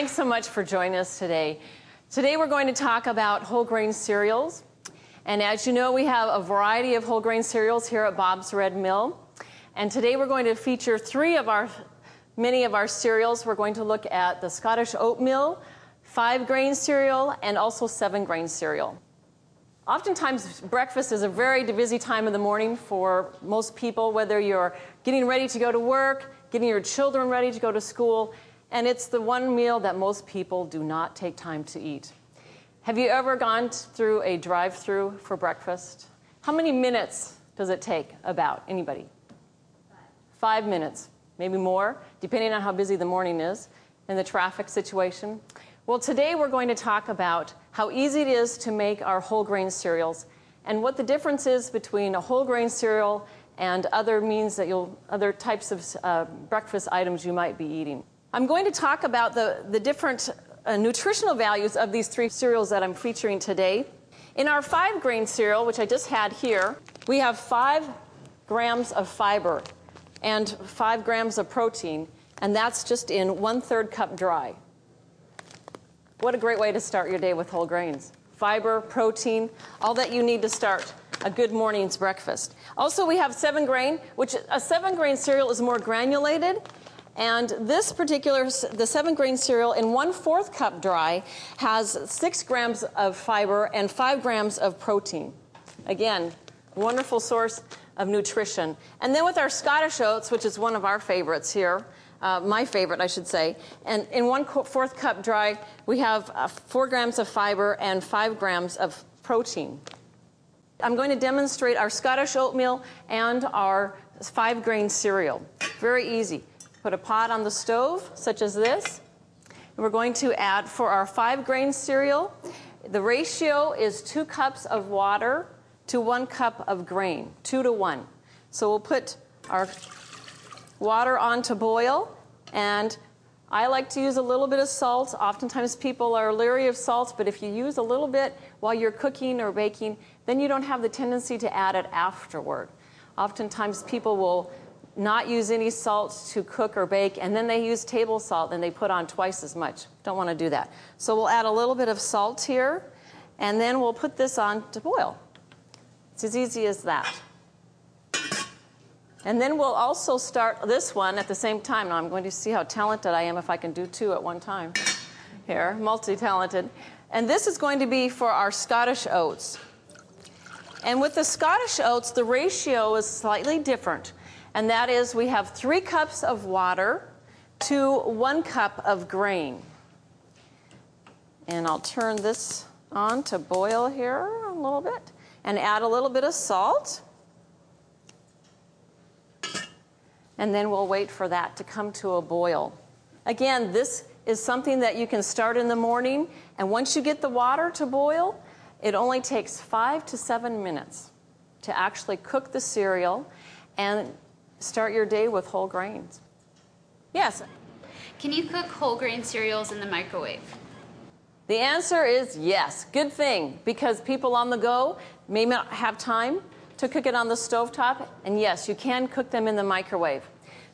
Thanks so much for joining us today. Today we're going to talk about whole grain cereals. And as you know, we have a variety of whole grain cereals here at Bob's Red Mill. And today we're going to feature many of our cereals. We're going to look at the Scottish oatmeal, 5-grain cereal, and also 7-grain cereal. Oftentimes, breakfast is a very busy time of the morning for most people, whether you're getting ready to go to work, getting your children ready to go to school, and it's the one meal that most people do not take time to eat. Have you ever gone through a drive-through for breakfast? How many minutes does it take, about? Anybody? 5 minutes, maybe more, depending on how busy the morning is and the traffic situation. Well, today we're going to talk about how easy it is to make our whole grain cereals and what the difference is between a whole grain cereal and other types of breakfast items you might be eating. I'm going to talk about the different nutritional values of these 3 cereals that I'm featuring today. In our 5-grain cereal, which I just had here, we have 5 grams of fiber and 5 grams of protein, and that's just in 1/3 cup dry. What a great way to start your day with whole grains. Fiber, protein, all that you need to start a good morning's breakfast. Also, we have 7-grain, which a 7-grain cereal is more granulated. And this particular, the 7-grain cereal in 1/4 cup dry has 6 grams of fiber and 5 grams of protein. Again, wonderful source of nutrition. And then with our Scottish oats, which is one of our favorites here, my favorite, I should say. And in 1/4 cup dry, we have 4 grams of fiber and 5 grams of protein. I'm going to demonstrate our Scottish oatmeal and our 5-grain cereal. Very easy. Put a pot on the stove, such as this. And we're going to add, for our 5-grain cereal, the ratio is 2 cups of water to 1 cup of grain, 2 to 1. So we'll put our water on to boil, and I like to use a little bit of salt. Oftentimes people are leery of salt, but if you use a little bit while you're cooking or baking, then you don't have the tendency to add it afterward. Oftentimes people will not use any salt to cook or bake, and then they use table salt and they put on twice as much. Don't want to do that. So we'll add a little bit of salt here, and then we'll put this on to boil. It's as easy as that. And then we'll also start this one at the same time. Now I'm going to see how talented I am if I can do 2 at one time. Here, multi-talented. And this is going to be for our Scottish oats. And with the Scottish oats, the ratio is slightly different. And that is, we have 3 cups of water to 1 cup of grain. And I'll turn this on to boil here a little bit and add a little bit of salt. And then we'll wait for that to come to a boil. Again, this is something that you can start in the morning, and once you get the water to boil, it only takes 5 to 7 minutes to actually cook the cereal and start your day with whole grains. Yes? Can you cook whole grain cereals in the microwave? The answer is yes. Good thing, because people on the go may not have time to cook it on the stovetop, and yes, you can cook them in the microwave.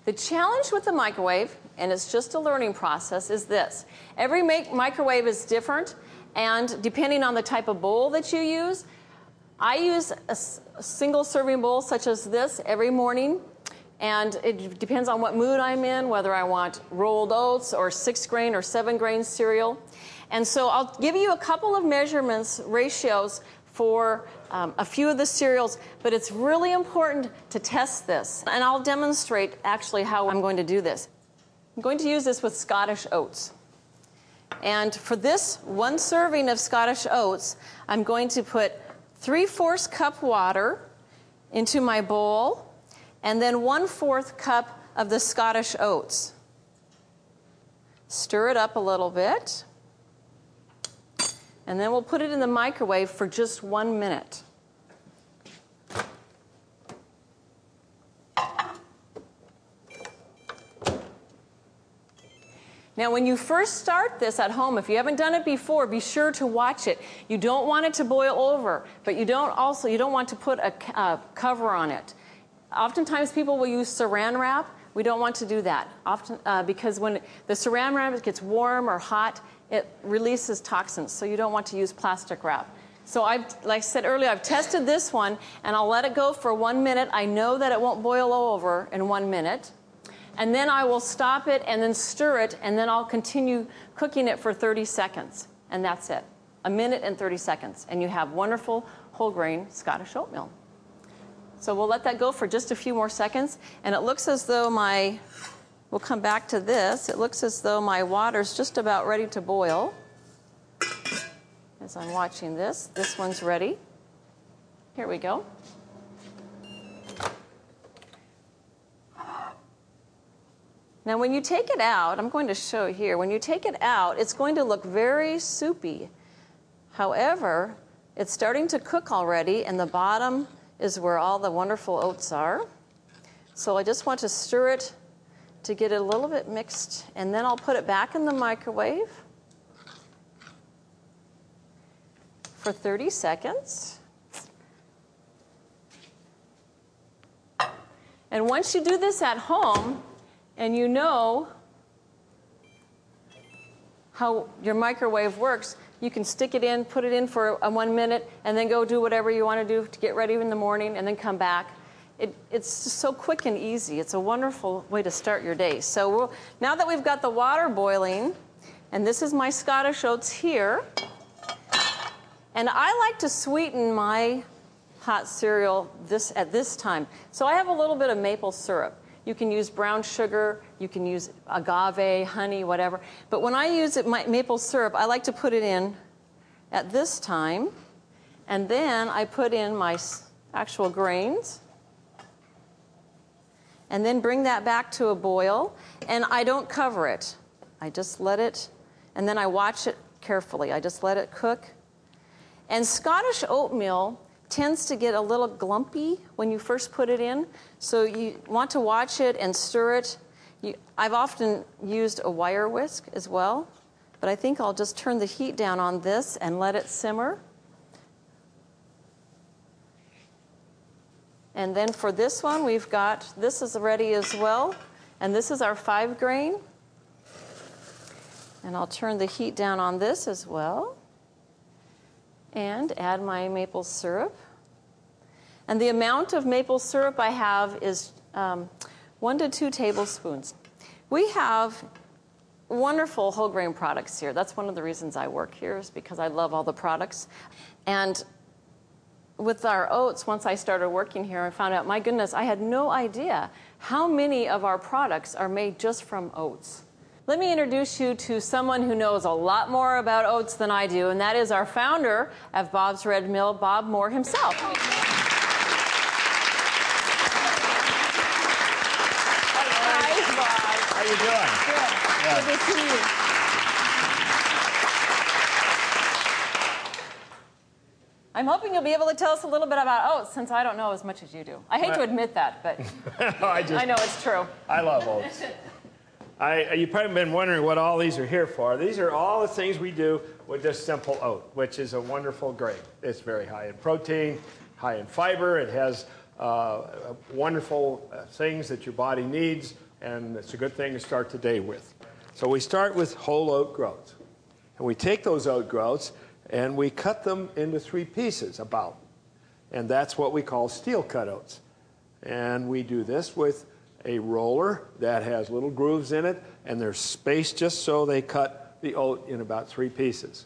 The challenge with the microwave, and it's just a learning process, is this. Every microwave is different, and depending on the type of bowl that you use, I use a single serving bowl such as this every morning, and it depends on what mood I'm in, whether I want rolled oats or 6-grain or 7-grain cereal. And so I'll give you a couple of measurements, ratios, for a few of the cereals, but it's really important to test this. And I'll demonstrate actually how I'm going to do this. I'm going to use this with Scottish oats. And for this 1 serving of Scottish oats, I'm going to put 3/4 cup water into my bowl, and then 1/4 cup of the Scottish oats. Stir it up a little bit. And then we'll put it in the microwave for just 1 minute. Now, when you first start this at home, if you haven't done it before, be sure to watch it. You don't want it to boil over, but you don't want to put a cover on it. Oftentimes people will use saran wrap, We don't want to do that often because when the saran wrap gets warm or hot, it releases toxins, so you don't want to use plastic wrap. So like I said earlier, I've tested this one, and I'll let it go for 1 minute. I know that it won't boil over in 1 minute. And then I will stop it and then stir it, and then I'll continue cooking it for 30 seconds. And that's it. 1 minute and 30 seconds. And you have wonderful whole grain Scottish oatmeal. So we'll let that go for just a few more seconds. And it looks as though we'll come back to this. It looks as though my water's just about ready to boil. As I'm watching this one's ready. Here we go. Now when you take it out, I'm going to show here, when you take it out, it's going to look very soupy. However, it's starting to cook already, and the bottom is where all the wonderful oats are. So I just want to stir it to get it a little bit mixed, and then I'll put it back in the microwave for 30 seconds. And once you do this at home, and you know how your microwave works, you can stick it in, put it in for 1 minute, and then go do whatever you want to do to get ready in the morning, and then come back. It's just so quick and easy. It's a wonderful way to start your day. So now that we've got the water boiling, and this is my Scottish oats here, and I like to sweeten my hot cereal at this time. So I have a little bit of maple syrup. You can use brown sugar, you can use agave, honey, whatever. But when I use maple syrup, I like to put it in at this time. And then I put in my actual grains. And then bring that back to a boil. And I don't cover it. I just let it, and then I watch it carefully. I just let it cook. And Scottish oatmeal tends to get a little glumpy when you first put it in. So you want to watch it and stir it. I've often used a wire whisk as well, but I think I'll just turn the heat down on this and let it simmer. And then for this one, this is ready as well. And this is our 5 grain. And I'll turn the heat down on this as well. And add my maple syrup. And the amount of maple syrup I have is 1 to 2 tablespoons. We have wonderful whole grain products here. That's one of the reasons I work here, is because I love all the products. And with our oats, once I started working here, I found out, my goodness, I had no idea how many of our products are made just from oats. Let me introduce you to someone who knows a lot more about oats than I do, and that is our founder of Bob's Red Mill, Bob Moore himself. Hi, Bob. How you doing? Good. Yeah. Good to see you. I'm hoping you'll be able to tell us a little bit about oats, since I don't know as much as you do. I hate to admit that, but I know it's true. I love oats. You've probably been wondering what all these are here for. These are all the things we do with this simple oat, which is a wonderful grain. It's very high in protein, high in fiber. It has wonderful things that your body needs, and it's a good thing to start the day with. So we start with whole oat groats. And we take those oat groats and we cut them into 3 pieces about. And that's what we call steel cut oats. And we do this with a roller that has little grooves in it, and they're spaced just so they cut the oat in about 3 pieces.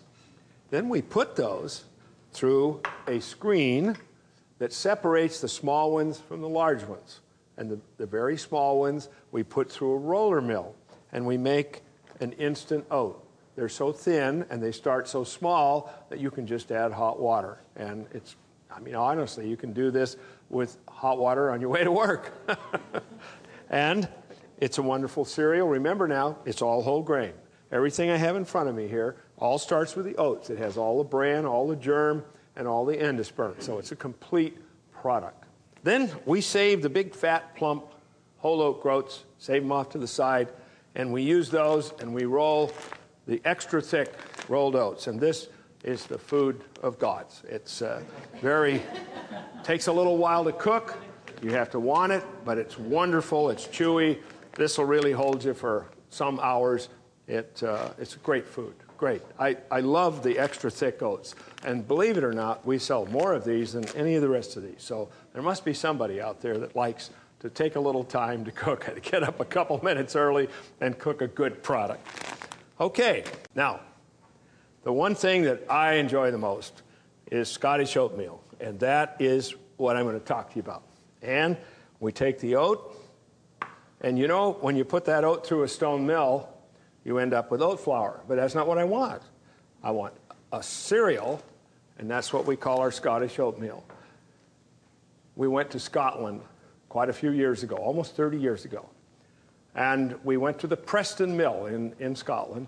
Then we put those through a screen that separates the small ones from the large ones. And the very small ones we put through a roller mill, and we make an instant oat. They're so thin and they start so small that you can just add hot water. And honestly, you can do this with hot water on your way to work. And it's a wonderful cereal. Remember now, it's all whole grain. Everything I have in front of me here all starts with the oats. It has all the bran, all the germ, and all the endosperm. So it's a complete product. Then we save the big, fat, plump whole oat groats, save them off to the side, and we use those and we roll the extra thick rolled oats. And this is the food of gods. It's takes a little while to cook. You have to want it, but it's wonderful, it's chewy, this will really hold you for some hours. It's great food, great. I love the extra thick oats. And believe it or not, we sell more of these than any of the rest of these. So there must be somebody out there that likes to take a little time to cook it, get up a couple minutes early and cook a good product. Okay, now, the one thing that I enjoy the most is Scottish oatmeal, and that is what I'm going to talk to you about. And we take the oat, and you know, when you put that oat through a stone mill, you end up with oat flour, but that's not what I want. I want a cereal, and that's what we call our Scottish oatmeal. We went to Scotland quite a few years ago, almost 30 years ago, and we went to the Preston Mill in Scotland,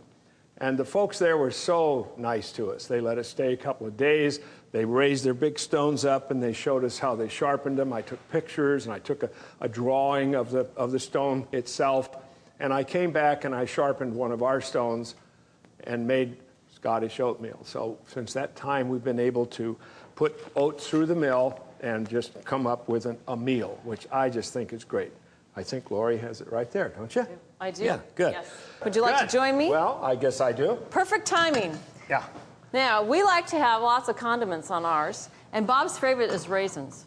and the folks there were so nice to us. They let us stay a couple of days. They raised their big stones up, and they showed us how they sharpened them. I took pictures, and I took a drawing of the stone itself, and I came back and I sharpened one of our stones and made Scottish oatmeal. So since that time, we've been able to put oats through the mill and just come up with a meal, which I just think is great. I think Lori has it right there, don't you? I do. Yeah, good. Yes. Would you like to join me? Well, I guess I do. Perfect timing. Yeah. Now, we like to have lots of condiments on ours, and Bob's favorite is raisins.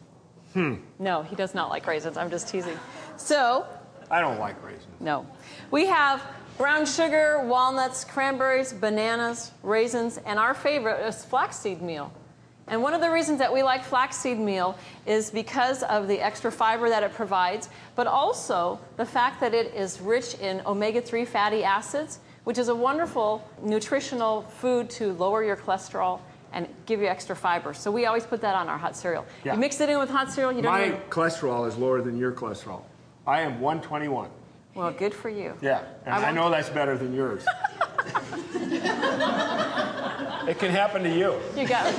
No, he does not like raisins. I'm just teasing. So, I don't like raisins. no. We have brown sugar, walnuts, cranberries, bananas, raisins, and our favorite is flaxseed meal. And one of the reasons that we like flaxseed meal is because of the extra fiber that it provides, but also the fact that it is rich in omega-3 fatty acids, which is a wonderful nutritional food to lower your cholesterol and give you extra fiber. So we always put that on our hot cereal. Yeah. You mix it in with hot cereal, you don't My even... cholesterol is lower than your cholesterol. I am 121. Well, good for you. Yeah, and I know that's better than yours. It can happen to you. You got it.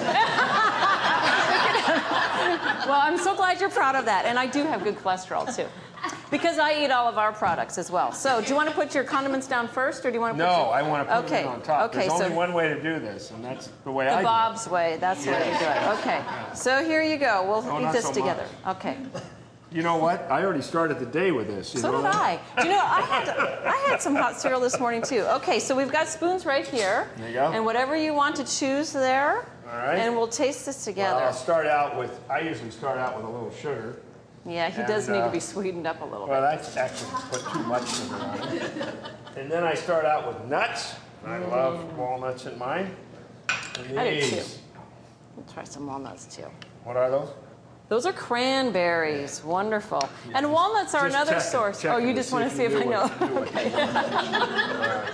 Well, I'm so glad you're proud of that. And I do have good cholesterol, too. Because I eat all of our products as well. So do you want to put your condiments down first, or do you want to put No, I want to put Okay. it on top. Okay, There's so only one way to do this, and that's the way I do it. Bob's way. That's the way you do it. Okay. So here you go. We'll No, eat not this so together. much. Okay. You know what? I already started the day with this. You So know did that? I. Do you know, I had some hot cereal this morning, too. Okay, so we've got spoons right here. There you go. And whatever you want to choose there. All right. And we'll taste this together. Well, I'll start out with, I usually start out with a little sugar. Yeah, he does And, need to be sweetened up a little Well, bit. that's actually put too much sugar on it. And then I start out with nuts. I love walnuts in mine. And I do, too. these. We'll try some walnuts, too. What are those? Those are cranberries. Wonderful. And walnuts are Just another checking- source. checking Oh, you to just want to see if you I knew know. what to do with Okay. it. All right.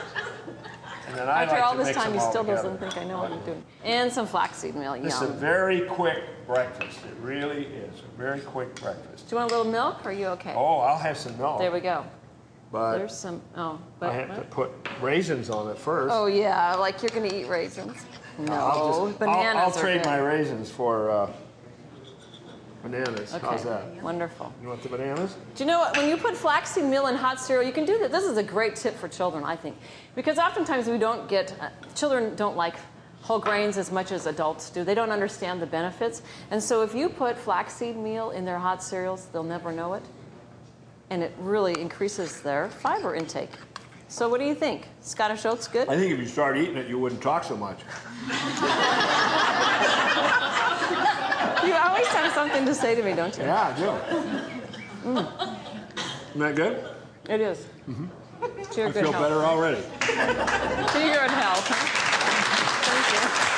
And then I After like all to this mix time, them he all still together. doesn't think I know what I'm doing. And some flaxseed meal. This is a Yum. very quick breakfast. It really is a very quick breakfast. Do you want a little milk, or are you okay? Oh, I'll have some milk. There we go. But There's some. Oh, I but. have to put raisins on it first. Oh yeah, like you're going to eat raisins. No, bananas I'll are trade good. my raisins for bananas. Okay. How's that? Wonderful. You want the bananas? Do you know what? When you put flaxseed meal in hot cereal, you can do that. This is a great tip for children, I think, because oftentimes we don't get children don't like whole grains as much as adults do. They don't understand the benefits, and so if you put flaxseed meal in their hot cereals, they'll never know it, and it really increases their fiber intake. So what do you think? Scottish oats good? I think if you start eating it, you wouldn't talk so much. You always have something to say to me, don't you? Yeah, I do. Isn't that good? It is. To your I good feel health. better already. To your good health. Thank you.